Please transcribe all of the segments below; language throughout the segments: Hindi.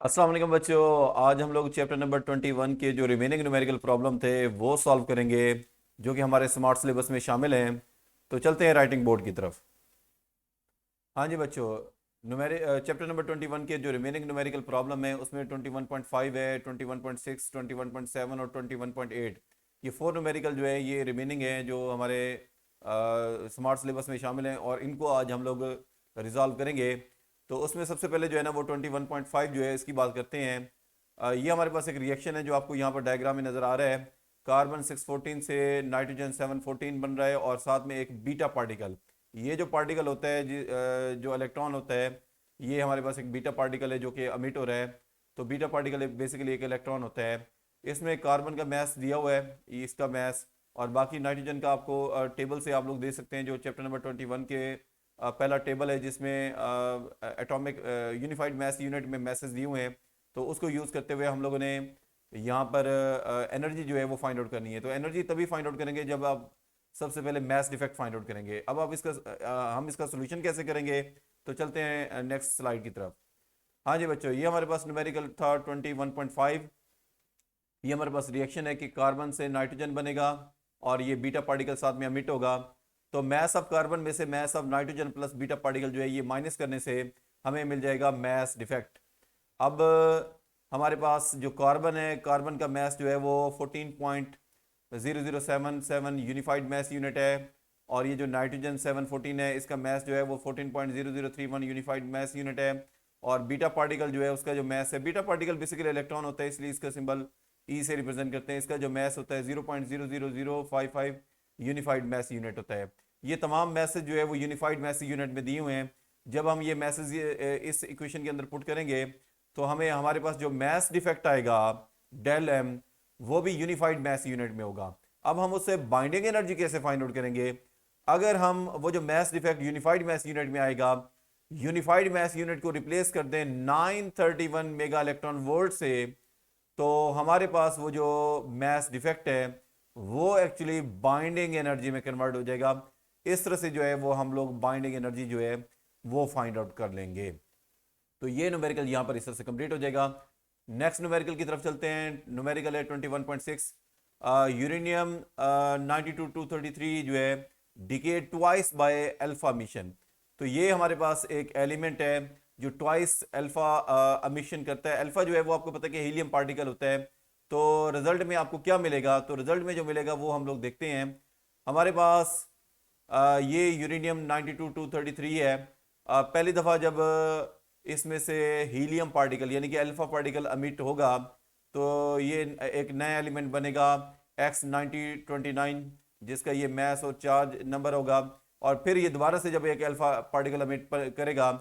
अस्सलाम वालेकुम बच्चों। आज हम लोग चैप्टर नंबर 21 के जो रिमेनिंग न्यूमेरिकल प्रॉब्लम थे वो सॉल्व करेंगे, जो कि हमारे स्मार्ट सिलेबस में शामिल हैं। तो चलते हैं राइटिंग बोर्ड की तरफ। हाँ जी बच्चों, न्यूमेरिक चैप्टर नंबर 21 के जो रिमेनिंग न्यूमेरिकल प्रॉब्लम है उसमें 21.5 है, 21.6, 21.7 और 21.8, ये फोर न्यूमेरिकल जो है ये रिमेनिंग है जो हमारे स्मार्ट सिलेबस में शामिल हैं और इनको आज हम लोग रिजॉल्व करेंगे। तो उसमें सबसे पहले जो है ना वो 21.5 जो है इसकी बात करते हैं। ये हमारे पास एक रिएक्शन है जो आपको यहाँ पर डायग्राम में नज़र आ रहा है। कार्बन 614 से नाइट्रोजन 714 बन रहा है और साथ में एक बीटा पार्टिकल। ये जो पार्टिकल होता है जो इलेक्ट्रॉन होता है, ये हमारे पास एक बीटा पार्टिकल है जो कि अमिट हो रहा है। तो बीटा पार्टिकल बेसिकली एक इलेक्ट्रॉन होता है। इसमें कार्बन का मैस दिया हुआ है, इसका मैस, और बाकी नाइट्रोजन का आपको टेबल से आप लोग दे सकते हैं जो चैप्टर नंबर 21 के पहला टेबल है जिसमें एटॉमिक यूनिफाइड मैस यूनिट में मैसेज दिए हुए हैं। तो उसको यूज़ करते हुए हम लोगों ने यहाँ पर एनर्जी जो है वो फाइंड आउट करनी है। तो एनर्जी तभी फाइंड आउट करेंगे जब आप सबसे पहले मैस डिफेक्ट फाइंड आउट करेंगे। अब आप हम इसका सोल्यूशन कैसे करेंगे, तो चलते हैं नेक्स्ट स्लाइड की तरफ। हाँ जी बच्चों, ये हमारे पास न्यूमेरिकल था 21.5। ये हमारे पास रिएक्शन है कि कार्बन से नाइट्रोजन बनेगा और ये बीटा पार्टिकल साथ में अमिट होगा। तो मैस ऑफ कार्बन में से mass of nitrogen plus beta particle जो है ये माइनस करने से हमें मिल जाएगा मैस डिफेक्ट। अब हमारे पास जो कार्बन है, कार्बन का मैस जो है वो 14.0077 यूनिफाइड मैस यूनिट है। और ये जो नाइट्रोजन 714 है इसका मैस जो है वो 14.0031 यूनिफाइड मैस यूनिट है। और बीटा पार्टिकल जो है उसका जो मैस है, बीटा पार्टिकल बेसिकली इलेक्ट्रॉन होता है इसलिए इसका सिंबल ई से रिप्रेजेंट करते हैं। इसका जो मैस होता है 0.00055 यूनिफाइड मैस यूनिट होता है। ये तमाम मैसेज जो है वो यूनिफाइड मैस यूनिट में दिए हुए हैं। जब हम ये मैसेज इस इक्वेशन के अंदर पुट करेंगे तो हमें हमारे पास जो मैस डिफेक्ट आएगा डेल एम, वो भी यूनिफाइड मैस यूनिट में होगा। अब हम उससे बाइंडिंग एनर्जी कैसे फाइंड आउट करेंगे? अगर हम वो जो mass defect unified mass unit में आएगा, यूनिफाइड मैस यूनिट को रिप्लेस कर दें 931 मेगा इलेक्ट्रॉन वोल्ट से, तो हमारे पास वो जो मैस डिफेक्ट है वो एक्चुअली बाइंडिंग एनर्जी में कन्वर्ट हो जाएगा। इस तरह से जो है वो हम लोग बाइंडिंग एनर्जी जो है वो फाइंड आउट कर लेंगे। तो ये न्यूमेरिकल यहां पर इस तरह से कंप्लीट हो जाएगा। नेक्स्ट न्यूमेरिकल की तरफ चलते हैं। न्यूमेरिकल है 21.6। यूरेनियम 92-233 जो है decay twice by alpha mission. तो ये हमारे पास एक एलिमेंट है जो ट्वाइस अल्फा अमिशन करता है। अल्फा जो है वो आपको पता है कि हीलियम पार्टिकल होता है। तो रिजल्ट में आपको क्या मिलेगा, तो रिजल्ट में जो मिलेगा वो हम लोग देखते हैं। हमारे पास ये यूरेनियम 92-233 है। पहली दफ़ा जब इसमें से हीलियम पार्टिकल यानी कि अल्फा पार्टिकल अमिट होगा तो ये एक नया एलिमेंट बनेगा X9029, जिसका ये मैस और चार्ज नंबर होगा। और फिर ये दोबारा से जब एक अल्फा पार्टिकल अमिट करेगा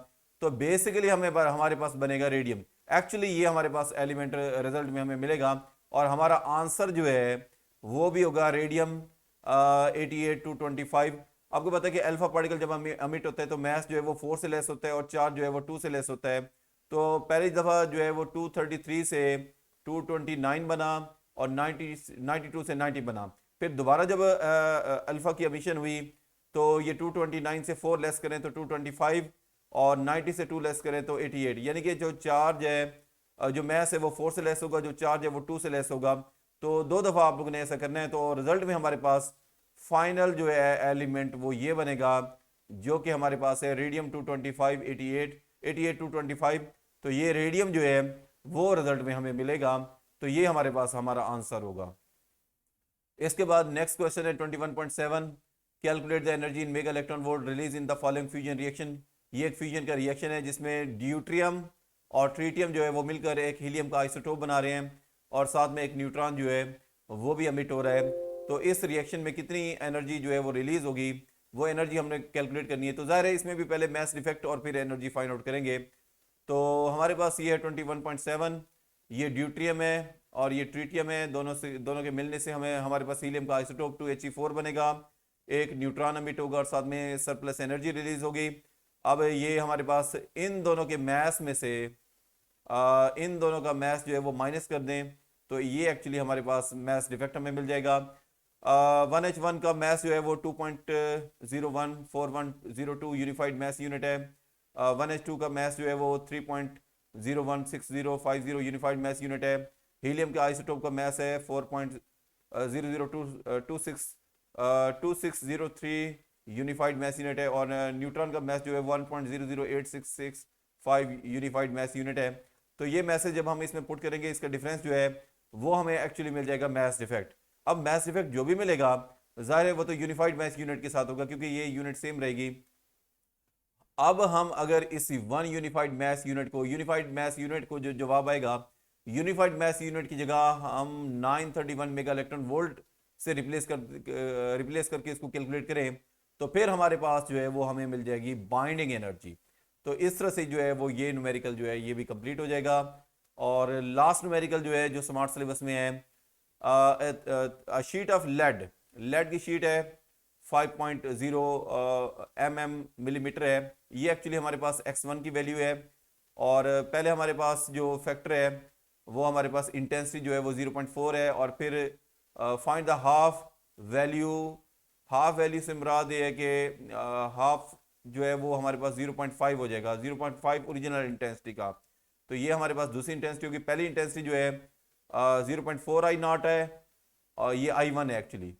तो बेसिकली हमारे पास बनेगा रेडियम। एक्चुअली ये हमारे पास एलिमेंट रिजल्ट में हमें मिलेगा और हमारा आंसर जो है वो भी होगा रेडियम 88-25। आपको पता है कि अल्फा पार्टिकल जब अमिट होता है तो मैस जो है वो 4 से लेस होता है और चार्ज जो है वो 2 से लेस होता है। तो पहली दफ़ा जो है वो 233 से 229 बना और 92 से 90 बना। फिर दोबारा जब अल्फा की एमिशन हुई तो ये 229 से 4 लेस करें तो 225 और 90 से 2 लेस करें तो 88। यानी कि जो चार्ज है, जो मैस है वो 4 से लेस होगा, जो चार्ज है वो 2 से लेस होगा। तो दो दफ़ा आप लोगों ने ऐसा करना है। तो रिजल्ट में हमारे पास फाइनल जो है एलिमेंट वो ये बनेगा जो कि हमारे पास है रेडियम 225 88 225। तो ये रेडियम जो है वो रिजल्ट में हमें मिलेगा। तो ये हमारे पास हमारा आंसर होगा। इसके बाद नेक्स्ट क्वेश्चन है 21.7। Calculate the energy in mega electron volt release in the following fusion reaction. ये एक फ्यूजन का रिएक्शन है जिसमें ड्यूट्रियम और ट्रीटियम जो है वो मिलकर एक हीलियम का आइसोटोप बना रहे हैं और साथ में एक न्यूट्रॉन जो है वो भी अमिट हो रहा है। तो इस रिएक्शन में कितनी एनर्जी जो है वो रिलीज होगी, वो एनर्जी हमने कैलकुलेट करनी है। तो जाहिर है इसमें भी पहले मैस डिफेक्ट और फिर एनर्जी फाइंड आउट करेंगे। तो हमारे पास ये है 21.7, ये ड्यूट्रियम है और ये ट्रीटियम है। दोनों के मिलने से हमें हमारे पास हीलियम का आइसोटोप 2He4 बनेगा, एक न्यूट्रॉन अमिट होगा और साथ में सरप्लस एनर्जी रिलीज होगी। अब ये हमारे पास इन दोनों के मैस में से इन दोनों का मैस जो है वो माइनस कर दें तो ये एक्चुअली हमारे पास मैस डिफेक्ट हमें मिल जाएगा। 1H1 का मैस जो है वो 2.014102 यूनिफाइड मैस यूनिट है। 1H2 का मैस जो है वो 0.016050 यूनिफाइड मैस यूनिट है। हीलियम के आइसोटोप का मैस है 4.0022603 यूनिफाइड मैस यूनिट है। और न्यूट्रॉन का मैस जो है 1.008665 यूनिफाइड मैस यूनिट है। तो ये मैसेज जब हम इसमें पुट करेंगे, इसका डिफरेंस जो है वो हमें एक्चुअली मिल जाएगा मैस डिफेक्ट। अब मैस डिफेक्ट जो भी मिलेगा जाहिर है वो तो यूनिफाइड मैस यूनिट के साथ होगा क्योंकि ये यूनिट सेम रहेगी। अब हम अगर इस वन यूनिफाइड मैस यूनिट को जो जवाब आएगा, यूनिफाइड मैस यूनिट की जगह हम 931 मेगा इलेक्ट्रॉन वोल्ट से रिप्लेस करके इसको कैलकुलेट करें तो फिर हमारे पास जो है वो हमें मिल जाएगी बाइंडिंग एनर्जी। तो इस तरह से जो है वो ये न्यूमेरिकल जो है ये भी कंप्लीट हो जाएगा। और लास्ट न्यूमेरिकल जो है जो स्मार्ट सिलेबस में है, शीट ऑफ लेड की शीट है 5.0 मिलीमीटर है। ये एक्चुअली हमारे पास x1 की वैल्यू है। और पहले हमारे पास जो फैक्टर है वो हमारे पास इंटेंसिटी जो है वो 0.4 है। और फिर फाइंड द हाफ वैल्यू से मुराद ये है कि हाफ जो है वो हमारे पास 0.5 हो जाएगा, 0.5 ओरिजिनल इंटेंसिटी का। तो ये हमारे पास दूसरी इंटेंसिटी होगी। पहली इंटेंसिटी जो है 0.4 आई नॉट है और ये I1 है एक्चुअली।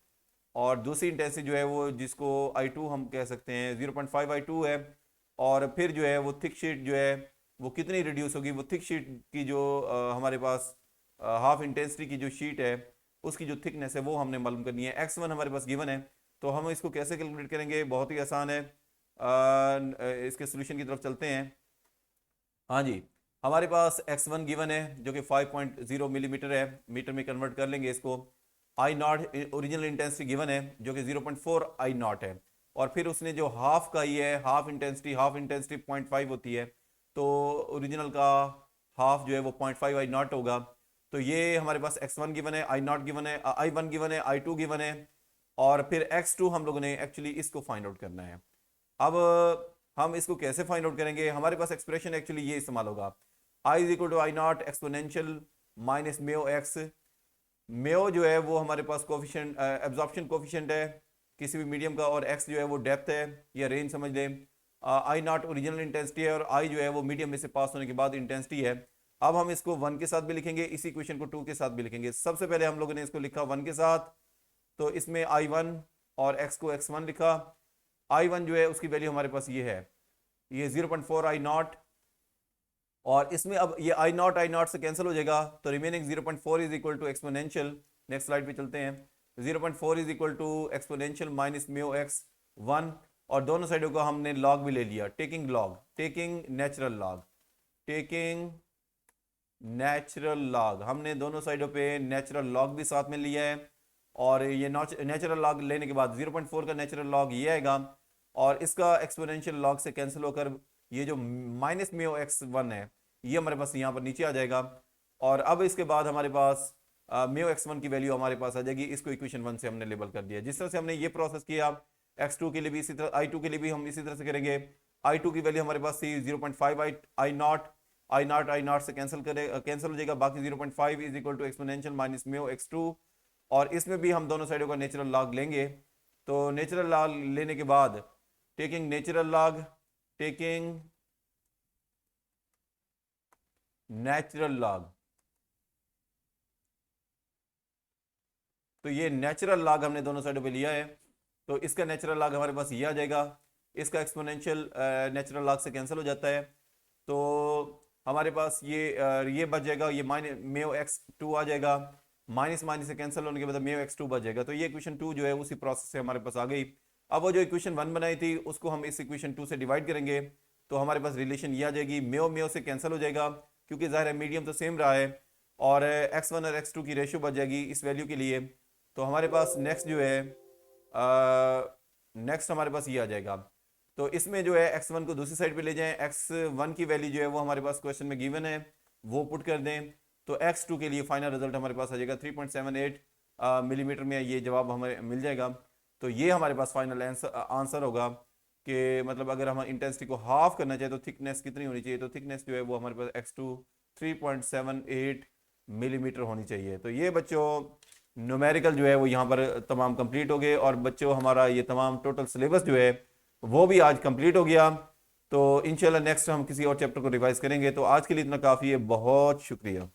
और दूसरी इंटेंसिटी जो है वो जिसको I2 हम कह सकते हैं 0.5 I2 है। और फिर जो है वो थिक शीट जो है वो कितनी रिड्यूस होगी, वो थिक शीट की जो हमारे पास हाफ इंटेंसिटी की जो शीट है उसकी जो थिकनेस है वो हमने मालूम करनी है। x1 हमारे पास गिवन है तो हम इसको कैसे कैलकुलेट करेंगे, बहुत ही आसान है। इसके सोल्यूशन की तरफ चलते हैं। हाँ जी, हमारे पास x1 गिवन है जो कि 5.0 मिलीमीटर है, मीटर में कन्वर्ट कर लेंगे इसको। आई नॉट ओरिजिनल इंटेंसिटी गिवन है जो कि 0.4 आई नॉट है। और फिर उसने जो हाफ का ही है, हाफ इंटेंसिटी 0.5 होती है तो ओरिजिनल का हाफ जो है वो 0.5 आई नॉट होगा। तो ये हमारे पास x1 गिवन है, आई नॉट गिवन है, I1 गिवन है, I2 गिवन है। और फिर x2 हम लोगों ने एक्चुअली इसको फाइंड आउट करना है। अब हम इसको कैसे फाइंड आउट करेंगे, हमारे पास एक्सप्रेशन एक्चुअली ये इस्तेमाल होगा, I is equal to I naught exponential minus mu x. Mu जो है वो हमारे पास कोफिशिएंट एब्जॉर्प्शन कोफिशिएंट है किसी भी मीडियम का, और एक्स जो है वो डेप्थ है या रेंज समझ लें। आई नॉट ओरिजिनल इंटेंसिटी है और आई जो है वो मीडियम में से पास होने के बाद इंटेंसिटी है। अब हम इसको 1 के साथ भी लिखेंगे, इसी इक्वेशन को 2 के साथ भी लिखेंगे। सबसे पहले हम लोगों ने इसको लिखा 1 के साथ, तो इसमें I1 और x को x1 लिखा। I1 जो है उसकी वैल्यू हमारे पास ये है, ये 0.4 आई नॉट। और इसमें अब ये आई नॉट से कैंसिल हो जाएगा तो remaining 0.4 is equal to exponential, next slide पे चलते हैं, 0.4 is equal to exponential minus mu x 1। और दोनों साइडों को हमने लॉग भी ले लिया, टेकिंग नेचुरल लॉग हमने दोनों साइडों पे नेचुरल लॉग भी साथ में लिया है। और ये नेचुरल लॉग लेने के बाद 0.4 का नेचुरल लॉग ये आएगा और इसका एक्सपोनेंशियल लॉग से कैंसिल होकर ये जो माइनस म्यू एक्स 1 है ये हमारे पास यहाँ पर नीचे आ जाएगा। और अब इसके बाद हमारे पास म्यू एक्स 1 की वैल्यू हमारे पास आ जाएगी, इसको इक्वेशन 1 से हमने लेबल कर दिया। जिस तरह से हमने ये प्रोसेस किया x2 के लिए भी इसी तरह, I2 के लिए भी हम इसी तरह से करेंगे। I2 की वैल्यू हमारे पास थी 0.5 आई नॉट से कैंसिल हो जाएगा, बाकी 0.5 is equal to exponential minus mu x2। और इसमें भी हम दोनों साइडों का नेचुरल लॉग लेंगे। तो नेचुरल लॉग लेने के बाद टेकिंग नेचुरल लॉग, तो ये नेचुरल लॉग हमने दोनों साइडों पे लिया है तो इसका नेचुरल लॉग हमारे पास ये आ जाएगा, इसका एक्सपोनेंशियल नेचुरल लॉग से कैंसिल हो जाता है तो हमारे पास ये बच जाएगा, ये माइनस म्यू एक्स 2 आ जाएगा, माइनस माइनस से कैंसिल होने के बाद म्यू एक्स 2 बच जाएगा। तो ये इक्वेशन 2 जो है उसी प्रोसेस से हमारे पास आ गई। अब वो जो इक्वेशन 1 बनाई थी उसको हम इस इक्वेशन 2 से डिवाइड करेंगे तो हमारे पास रिलेशन ये आ जाएगी, म्यू से कैंसिल हो जाएगा क्योंकि ज़ाहिर है मीडियम तो सेम रहा है। और x1 और x2 की रेशियो बच जाएगी इस वैल्यू के लिए। तो हमारे पास नेक्स्ट जो है नेक्स्ट हमारे पास ये आ जाएगा। तो इसमें जो है x1 को दूसरी साइड पे ले जाएं, x1 की वैल्यू जो है वो हमारे पास क्वेश्चन में गिवन है वो पुट कर दें तो x2 के लिए फाइनल रिजल्ट हमारे पास आ जाएगा 3.78 मिलीमीटर में ये जवाब हमें मिल जाएगा। तो ये हमारे पास फाइनल आंसर होगा कि मतलब अगर हम इंटेंसिटी को हाफ करना चाहे तो थिकनेस कितनी होनी चाहिए, तो थिकनेस जो है वो हमारे पास x2 3.78 मिलीमीटर होनी चाहिए। तो ये बच्चों न्यूमेरिकल जो है वो यहाँ पर तमाम कंप्लीट हो गए और बच्चों हमारा ये तमाम टोटल सिलेबस जो है वो भी आज कंप्लीट हो गया। तो इंशाल्लाह नेक्स्ट हम किसी और चैप्टर को रिवाइज करेंगे। तो आज के लिए इतना काफ़ी है, बहुत शुक्रिया।